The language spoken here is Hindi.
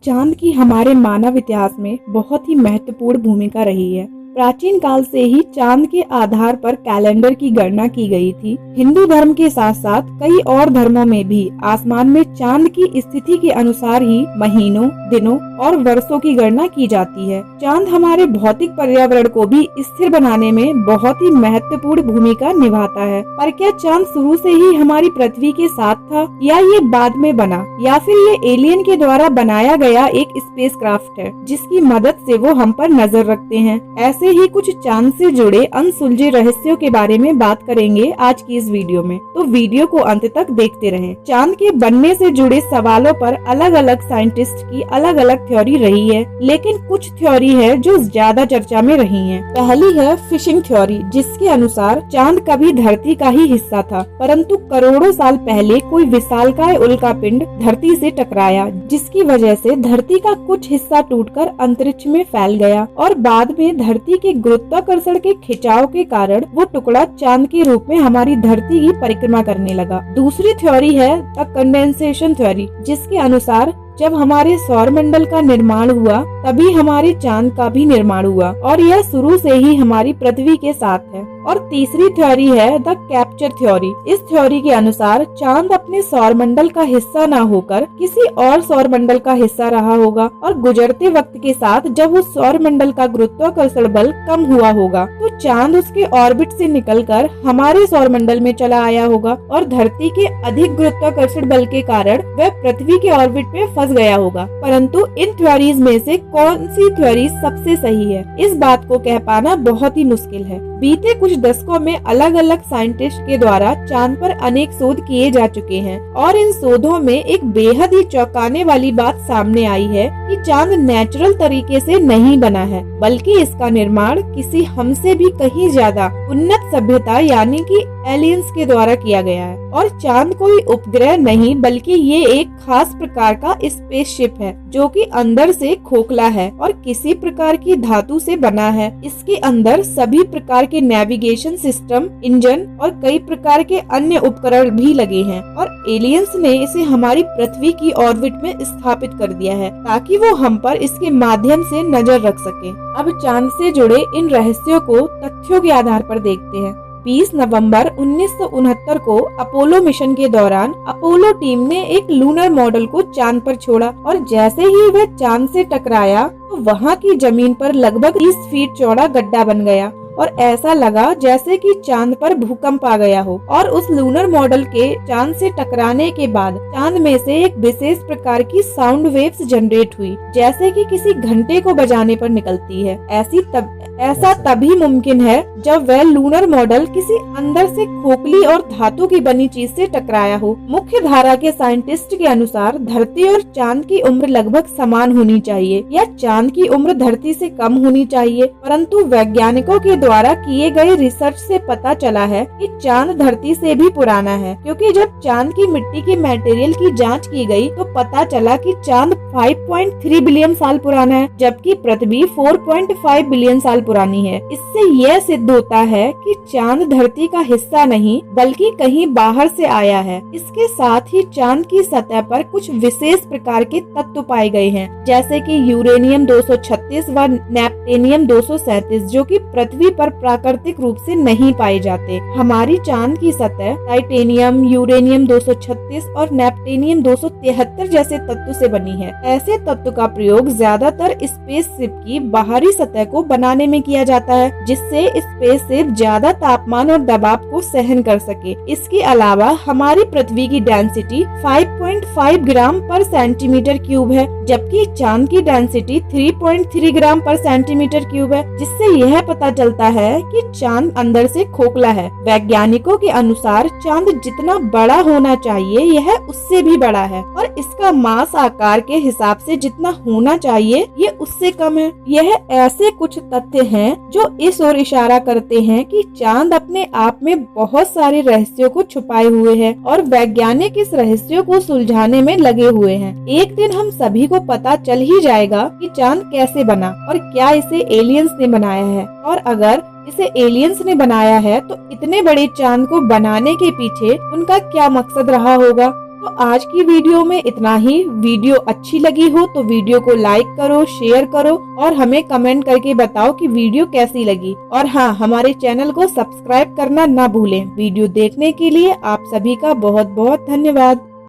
चांद की हमारे मानव इतिहास में बहुत ही महत्वपूर्ण भूमिका रही है। प्राचीन काल से ही चांद के आधार पर कैलेंडर की गणना की गई थी। हिंदू धर्म के साथ साथ कई और धर्मों में भी आसमान में चांद की स्थिति के अनुसार ही महीनों, दिनों और वर्षों की गणना की जाती है। चांद हमारे भौतिक पर्यावरण को भी स्थिर बनाने में बहुत ही महत्वपूर्ण भूमिका निभाता है। पर क्या चांद शुरू से ही हमारी पृथ्वी के साथ था, या ये बाद में बना, या फिर ये एलियन के द्वारा बनाया गया एक स्पेसक्राफ्ट है जिसकी मदद से वो हम पर नजर रखते हैं? ऐसे ही कुछ चांद से जुड़े अनसुलझे रहस्यों के बारे में बात करेंगे आज की इस वीडियो में, तो वीडियो को अंत तक देखते रहें। चांद के बनने से जुड़े सवालों पर अलग अलग साइंटिस्ट की अलग अलग थ्योरी रही है, लेकिन कुछ थ्योरी है जो ज्यादा चर्चा में रही है। पहली है फिशिंग थ्योरी, जिसके अनुसार चांद कभी धरती का ही हिस्सा था, परंतु करोड़ों साल पहले कोई विशालकाय उल्का पिंड धरती से टकराया, जिसकी वजह से धरती का कुछ हिस्सा टूटकर अंतरिक्ष में फैल गया और बाद में धरती के गुरुत्वाकर्षण के खिंचाव के कारण वो टुकड़ा चांद के रूप में हमारी धरती की परिक्रमा करने लगा। दूसरी थ्योरी है द कंडेंसेशन थ्योरी, जिसके अनुसार जब हमारे सौर मंडल का निर्माण हुआ तभी हमारे चांद का भी निर्माण हुआ और यह शुरू से ही हमारी पृथ्वी के साथ है। और तीसरी थ्योरी है द कैप्चर थ्योरी। इस थ्योरी के अनुसार चांद अपने सौर मंडल का हिस्सा न होकर किसी और सौर मंडल का हिस्सा रहा होगा और गुजरते वक्त के साथ जब उस सौर मंडल का गुरुत्वाकर्षण बल कम हुआ होगा तो चांद उसके ऑर्बिट से निकलकर हमारे सौर मंडल में चला आया होगा और धरती के अधिक गुरुत्वाकर्षण बल के कारण वह पृथ्वी के ऑर्बिट में फंस गया होगा। परंतु इन थ्योरीज में से कौन सी थ्योरी सबसे सही है, इस बात को कह पाना बहुत ही मुश्किल है। बीते कुछ दशकों में अलग अलग साइंटिस्ट के द्वारा चांद पर अनेक शोध किए जा चुके हैं और इन शोधों में एक बेहद ही चौंकाने वाली बात सामने आई है कि चांद नेचुरल तरीके से नहीं बना है, बल्कि इसका निर्माण किसी हमसे भी कहीं ज्यादा उन्नत सभ्यता यानी कि एलियंस के द्वारा किया गया है। और चांद कोई उपग्रह नहीं, बल्कि ये एक खास प्रकार का स्पेसशिप है जो कि अंदर से खोखला है और किसी प्रकार की धातु से बना है। इसके अंदर सभी प्रकार के नेविगेशन सिस्टम, इंजन और कई प्रकार के अन्य उपकरण भी लगे हैं और एलियंस ने इसे हमारी पृथ्वी की ऑर्बिट में स्थापित कर दिया है ताकि वो हम पर इसके माध्यम से नजर रख सके। अब चांद से जुड़े इन रहस्यों को तथ्यों के आधार पर देखते हैं। 20 नवंबर 1969 को अपोलो मिशन के दौरान अपोलो टीम ने एक लूनर मॉडल को चांद पर छोड़ा और जैसे ही वह चांद से टकराया तो वहां की जमीन पर लगभग 30 फीट चौड़ा गड्ढा बन गया और ऐसा लगा जैसे कि चांद पर भूकंप आ गया हो। और उस लूनर मॉडल के चांद से टकराने के बाद चांद में से एक विशेष प्रकार की साउंड वेव्स जनरेट हुई, जैसे कि किसी घंटे को बजाने पर निकलती है। ऐसा तभी मुमकिन है जब वह लूनर मॉडल किसी अंदर से खोखली और धातु की बनी चीज से टकराया हो। मुख्य धारा के साइंटिस्ट के अनुसार धरती और चांद की उम्र लगभग समान होनी चाहिए या चांद की उम्र धरती से कम होनी चाहिए, परंतु वैज्ञानिकों के द्वारा किए गए रिसर्च से पता चला है कि चांद धरती से भी पुराना है, क्योंकि जब चांद की मिट्टी के मटेरियल की जांच की गई तो पता चला कि चांद 5.3 बिलियन साल पुराना है, जबकि पृथ्वी 4.5 बिलियन साल पुरानी है। इससे यह सिद्ध होता है कि चांद धरती का हिस्सा नहीं बल्कि कहीं बाहर से आया है। इसके साथ ही चांद की सतह पर कुछ विशेष प्रकार के तत्व पाए गए हैं, जैसे कि यूरेनियम 236 व नेप्टेनियम 237, जो कि पृथ्वी पर प्राकृतिक रूप से नहीं पाए जाते। हमारी चांद की सतह टाइटेनियम, यूरेनियम 236 और नेप्टेनियम 273 जैसे तत्व से बनी है। ऐसे तत्व का प्रयोग ज्यादातर स्पेसशिप की बाहरी सतह को बनाने में किया जाता है, जिससे स्पेसशिप ज्यादा तापमान और दबाव को सहन कर सके। इसके अलावा हमारी पृथ्वी की डेंसिटी 5.5 ग्राम पर सेंटीमीटर क्यूब है, जबकि चांद की डेंसिटी 3.3 ग्राम पर सेंटीमीटर क्यूब है, जिससे यह पता चलता है कि चांद अंदर से खोखला है। वैज्ञानिकों के अनुसार चांद जितना बड़ा होना चाहिए यह उससे भी बड़ा है और इसका मास आकार के हिसाब से जितना होना चाहिए ये उससे कम है। यह ऐसे कुछ तथ्य हैं जो इस ओर इशारा करते हैं कि चांद अपने आप में बहुत सारे रहस्यों को छुपाए हुए है और वैज्ञानिक इस रहस्यों को सुलझाने में लगे हुए हैं। एक दिन हम सभी को पता चल ही जाएगा कि चांद कैसे बना और क्या इसे एलियंस ने बनाया है, और अगर इसे एलियंस ने बनाया है तो इतने बड़े चांद को बनाने के पीछे उनका क्या मकसद रहा होगा। तो आज की वीडियो में इतना ही। वीडियो अच्छी लगी हो तो वीडियो को लाइक करो, शेयर करो और हमें कमेंट करके बताओ कि वीडियो कैसी लगी। और हाँ, हमारे चैनल को सब्सक्राइब करना ना भूलें। वीडियो देखने के लिए आप सभी का बहुत बहुत धन्यवाद।